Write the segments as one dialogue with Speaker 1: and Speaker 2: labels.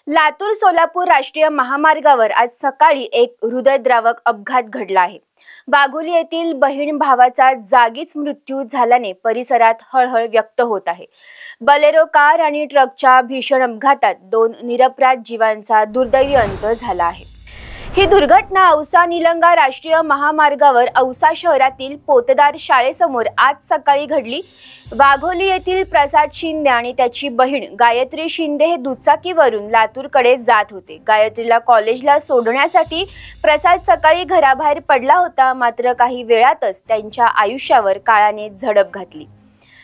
Speaker 1: लातूर सोलापूर राष्ट्रीय महामार्गावर आज सकाळी एक हृदयद्रावक अपघात घडला आहे। वाघोली येथील बहीण भावाचा जागीच मृत्यू झाल्याने परिसरात हळहळ व्यक्त होत आहे। बलेरो कार आणि ट्रकच्या भीषण अपघातात 2 निरपराध जीवांचा दुर्दैवी अंत झाला आहे। ही दुर्घटना औसा निलंगा राष्ट्रीय महामार्गावर औसा शहरातील पोतदार शाळेसमोर आज सकाळी घडली। वाघोली येथील प्रसाद शिंदे आणि त्याची बहीण गायत्री शिंदे हे दुचाकीवरून लातूरकडे जात होते। गायत्रीला कॉलेजला सोडण्यासाठी प्रसाद सकाळी घराबाहेर पडला होता, मात्र काही वेळातच त्यांच्या आयुष्यावर काळाने झडप घातली।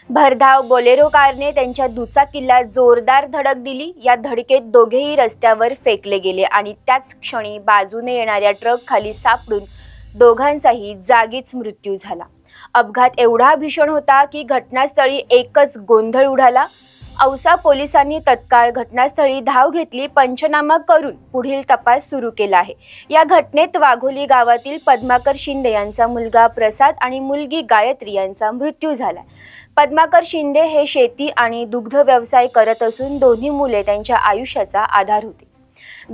Speaker 1: भरधाव बोलेरो कारने त्यांच्या दुचाकीला जोरदार धडक दिली। या धडकेत दोघेही रस्त्यावर फेकले गेले आणि त्याच क्षणी बाजूने येणाऱ्या ट्रक खाली सापडून दोघांचाही जागीच मृत्यू झाला। अपघात एवढा भीषण होता की घटनास्थळी एकच गोंधळ उडाला। औसा पोलिसांनी तत्काळ घटनास्थळी धाव घेतली, पंचनामा करून पुढील तपास सुरू केला आहे। या घटनेत वाघोली गावातील पद्माकर शिंदे यांचा मुलगा प्रसाद आणि मुलगी गायत्री यांचा मृत्यू झाला। पद्माकर शिंदे हे शेती आणि दुग्ध व्यवसाय करत असून दोन्ही मुले त्यांच्या आयुष्याचा आधार होती।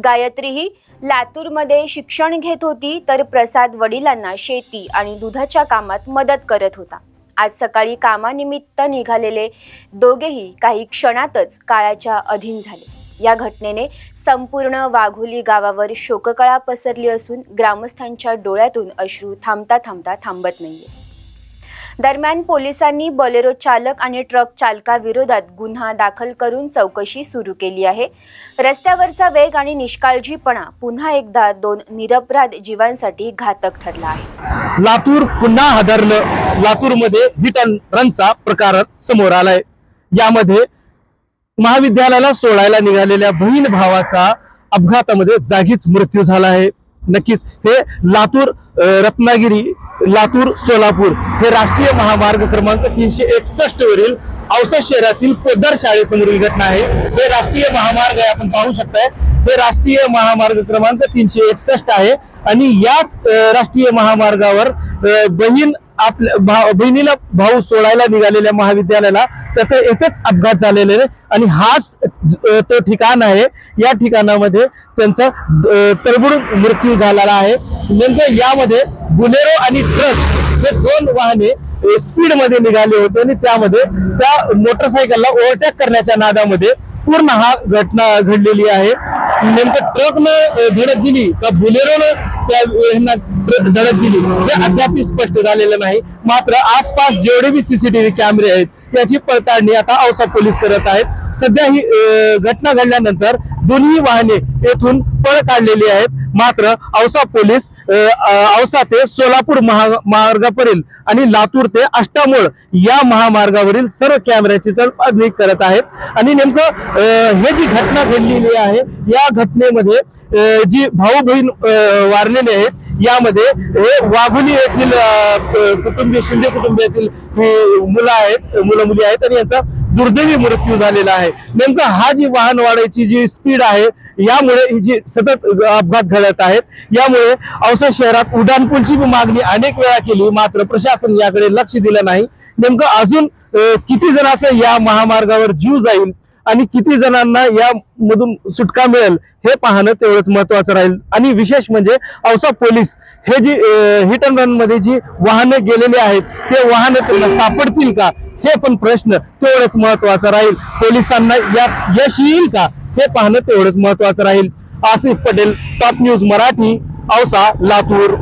Speaker 1: गायत्री ही लातूरमध्ये शिक्षण घेत होती, तर प्रसाद वडिलांना शेती आणि दुधाच्या कामात मदत करत होता। आज सकाळी कामानिमित्त निघालेले दोघेही काही क्षणातच काळाच्या अधीन झाले। या घटनेने संपूर्ण वाघोली गावावर शोककळा पसरली असून ग्रामस्थांच्या डोळ्यातून अश्रू थांबत नाहीये। दरम्यान पोलिसांनी बोलेरो चालक आणि ट्रक चालकाविरोधात गुन्हा दाखल करून चौकशी सुरू केली आहे। रस्त्यावरचा वेग आणि निष्काळजीपणा पुन्हा एकदा 2 निरपराध जीवांसाठी घातक ठरला आहे।
Speaker 2: लातूर पुन्हा हादरलं। लातूरमध्ये हिट अँड रनचा प्रकार समोर आलाय। यामध्ये महाविद्यालयाला सोडायला निघालेल्या बहीण भावाचा अपघातामध्ये जागीच मृत्यू झाला आहे। नक्कीच हे लातूर रत्नागिरी लातूर सोलापूर हे राष्ट्रीय महामार्ग क्रमांक 361 वरील औसा शहरातील पोतदार शाळेसमोरील घटना आहे। हे राष्ट्रीय महामार्ग आहे, आपण पाहू शकताय। हे राष्ट्रीय महामार्ग क्रमांक 361 आहे आणि याच राष्ट्रीय महामार्गावर बहिणीला भाऊ सोडायला निघालेल्या महाविद्यालयाला त्याचा एकच अपघात झालेला आहे आणि हाच तो ठिकाण आहे। या ठिकाणामध्ये त्यांचा तडफडून मृत्यू झालेला आहे। नेमकं यामध्ये बुलेरो आणि ट्रक हे 2 वाहने स्पीड मध्ये निघाले होते आणि त्यामध्ये त्या मोटरसायकलला ओव्हरटेक करण्याच्या नादामध्ये पूर्ण हा घटना घडलेली आहे। नेमकं ट्रकनं धडक दिली का बुलेरोनं त्या धडक दिली हे अद्याप स्पष्ट झालेलं नाही। मात्र आसपास जेवढे भी सीसीटीव्ही कॅमेरे आहेत याची पडताळणी आता औसा पोलीस करत आहेत। सध्या ही घटना घडल्यानंतर दोन्ही वाहने येथून पळ काढलेली आहेत। मात्र औसा पोलीस औसा ते सोलापूर महामार्गापर्यंत आणि लातूर ते अष्टामूळ या महामार्गावरील सर्व कॅमेऱ्याची चढपडणी करत आहेत। आणि नेमकं हे जी घटना घडलेली आहे या घटनेमध्ये जी भाऊ बहीण वारलेले आहेत यामध्ये हे वाघोली येथील कुटुंबीय शिंदे कुटुंबियातील मुलं मुली आहेत आणि यांचा दुर्दैवी मृत्यू झालेला आहे। नेमकं हा जी वाहन वाढायची जी स्पीड आहे यामुळे ही जी सतत अपघात घडत आहेत। यामुळे औसा शहरात उड्डाणपूलची मागणी अनेक वेळा केली, मात्र प्रशासन याकडे लक्ष दिलं नाही। नेमकं अजून किती जणांचा या महामार्गावर जीव जाईल आणि किती जणांना या मधून सुटका मिळेल हे पाहणं तेवढंच महत्वाचं राहील। आणि विशेष म्हणजे औसा पोलीस हे जी हिट अँड रन मध्ये जी वाहने गेलेली आहेत ते वाहने त्यांना सापडतील का हे पण प्रश्न तेवढंच महत्वाचा राहील। पोलिसांना यात यश येईल का हे पाहणं तेवढंच महत्वाचं राहील। Asif Patel, top news Marathi, Ausa, Latur.